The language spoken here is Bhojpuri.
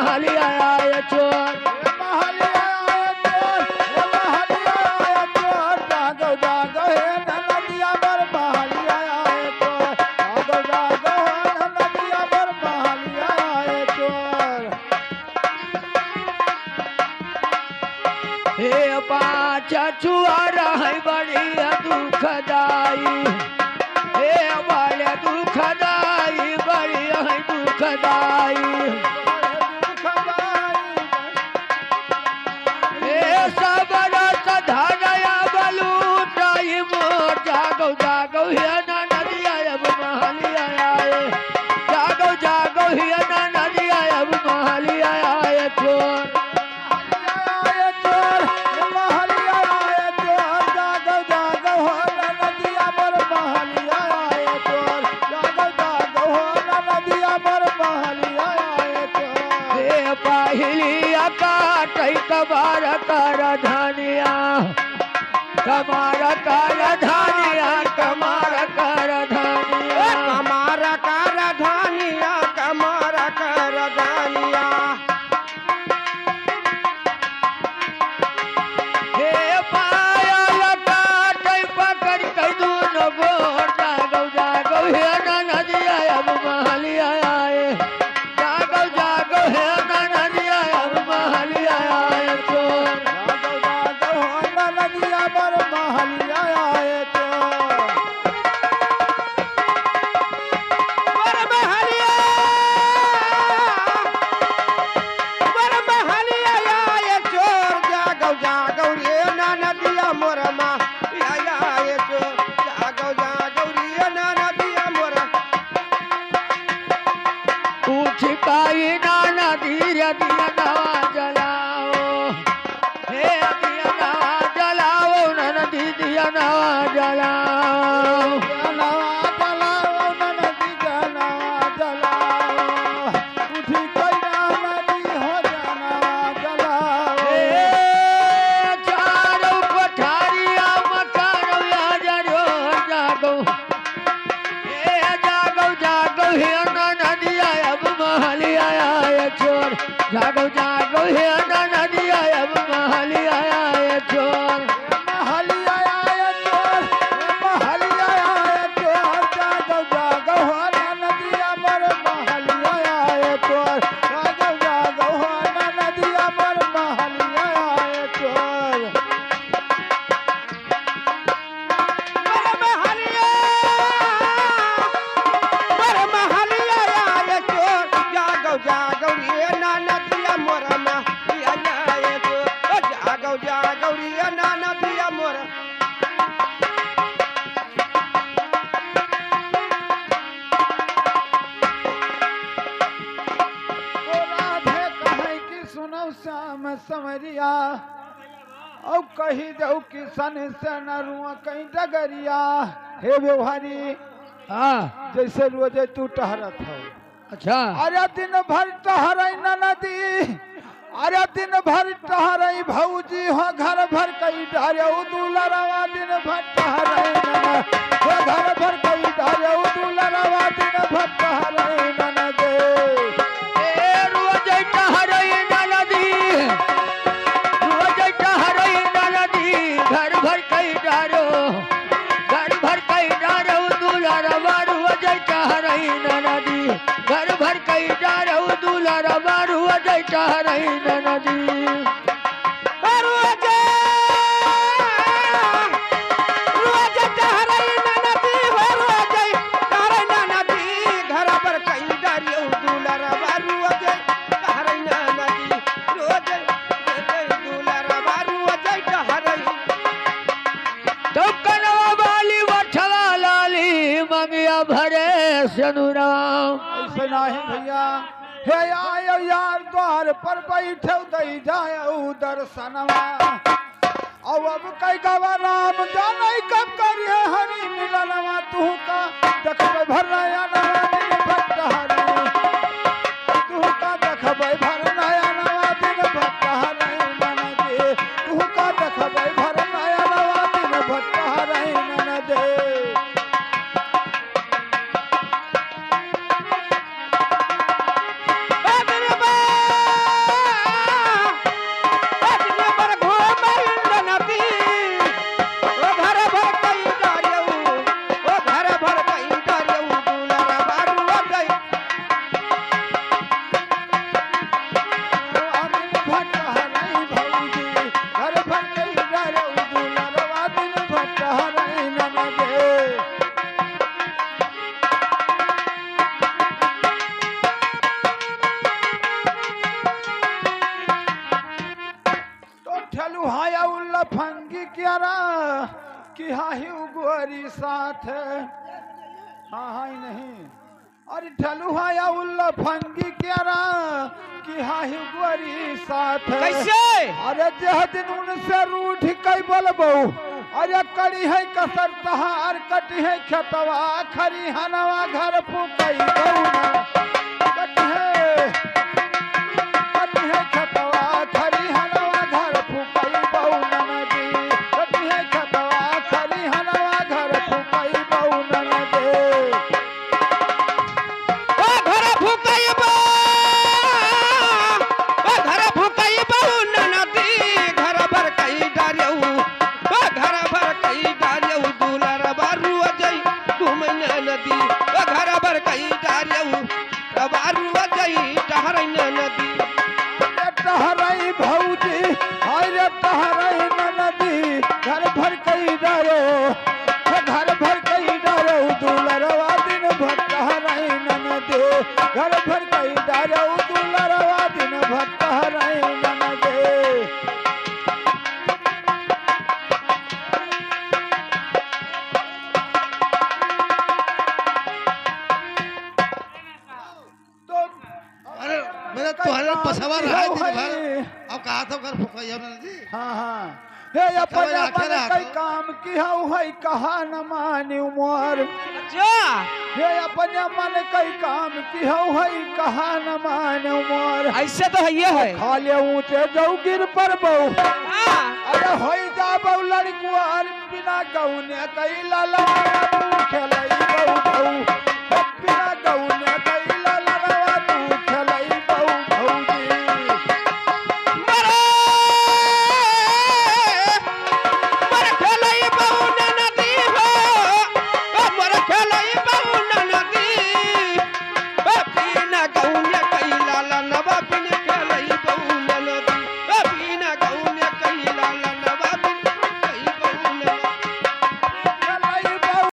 महलिया आए चोर महलिया आए चोर महलिया आए चोर जागो जागो हे नदिया बर महलिया आए चोर जागो जागो हे नदिया बर महलिया आए चोर हे पाँच छुआर है बड़ी दुखदाई हे बड़े दुखदाई बड़ी है दुखदाई हे सब रस धरया बलूटाई मोर जागो जागो हे नदिया अब महलिया आए जागो जागो हे नदिया अब महलिया आए चोर पहिलिया काटई कबार कर धनिया कमार कर धनिया कमार कर धनिया कमार कर धनिया कमार कर धनिया हे पायल काटई पकड़ के दोनों गोर जागो जागो हे नदिया अब महलिया आए जागो जागो हे नदिया अब महलिया आए चोर जागो जागो हो नदिया बर महलिया आए चोर बर महलिया आए चोर जागो जागो रे नदिया मोर महलिया आए चोर जागो जागो रे नदिया मोर पूछ काई नाना धीरे दिया नवा जलाओ हे दिया नवा जलाओ नन दिया नवा जलाओ हे चारों पठारिया मकानो या जरो जागो हे जागो जागो हे नदिया अब महलिया आए चोर जागो जागो हे नदिया अब महलिया आए चोर महलिया आए चोर महलिया आए चोर जागो जागो हो नदिया बर महलिया आए चोर जागो जागो हो नदिया बर महलिया आए चोर बर महलिया आए चोर जागो जागो रे नदिया मोर महलिया आए चोर जागो जागो रे नदिया मोर राधे कहे कि सुनो श्याम समरिया औ कही दऊ किसन से न रुआ कहीं डगरिया हे व्यवहारी हाँ जैसे रोजे तू टहरत हो अच्छा अरे दिन भर टहरई न नदी अरे दिन भर टहरई भौजी हो घर भर कई डारे दुलरवा दिन भर टहरई न हो घर भर कई डारे दुलरवा दिन भर टहरई न दे ए रोज टहरई नदी रोज टहरई नदी घर भर कई डारो घर भर कई डारो दुलरवा रोज टहरई नदी घर भर कई डारो दुलरवा रोज टहरई नदी रोज टहरई न नदी हो रोज टहरई न नदी घर पर कई डारे दुलरवा रोज टहरई न नदी रोज दुलरवा रोज टहरई तो कनवा वाली वठवा लाली मंगिया भरे सनुराम ऐसे नहीं भैया हे आयो यार द्वार पर बैठे दई जाए दर्शनवा अब कई गवा राम जाने कब करिए हरि मिलनवा तू का देखबे भर नया नवा दिन भट्ट हरि तू का देखबे भर नया नवा दिन भट्ट हरि मन दे तू का देखबे भर नया नवा दिन भट्ट हरि मन दे ठलू हाया उल्ला फंगी क्यारा कि हाही गोरी साथ हाँ हाँ ही नहीं अरे ठलू हाया उल्ला फंगी क्यारा कि हाही गोरी साथ कैसे अरे जह दिन उनसे रूठ कई बोलबो अरे कड़ी है कसर तहार कटी है खेतवा खरी हनवा घर फूकई गौना कटी है खेतवा खरी हनवा घर फूकई गौना नदी कटी है खेतवा खरी हनवा घर फूकई गौना नदी ओ घर फुकई बा ओ घर फुकई बहु नदी घर भर कई डारियऊ ओ घर भर कई डारियऊ दुलर बारू जई घुमन नदी ओ घर भर कई डारियऊ बारू जई टहरन नदी टहराई भौजी अरे टहराई नदी घर भर कई डारो घर भर कई डारो दुलरवा दिन भर टहराई नदी घर भर कई डारो दुलरवा दिन भर टहराई नदी अरे मेरा तुम्हारे पसवा रहा है दिन भर अब कहा था घर फुका ये नदी हाँ हाँ हे अपन सवाल आखे अपन रहा कई तो। काम किया है कहा न मानी उमर अच्छा हे अपन मन कई काम किया है कहा न मानी उमर ऐसे तो है ये है खा ले ऊंचे जाऊ गिर पर बहु हाँ अरे होई जा बहु लड़कुआर बिना गौने कई लाला खेलै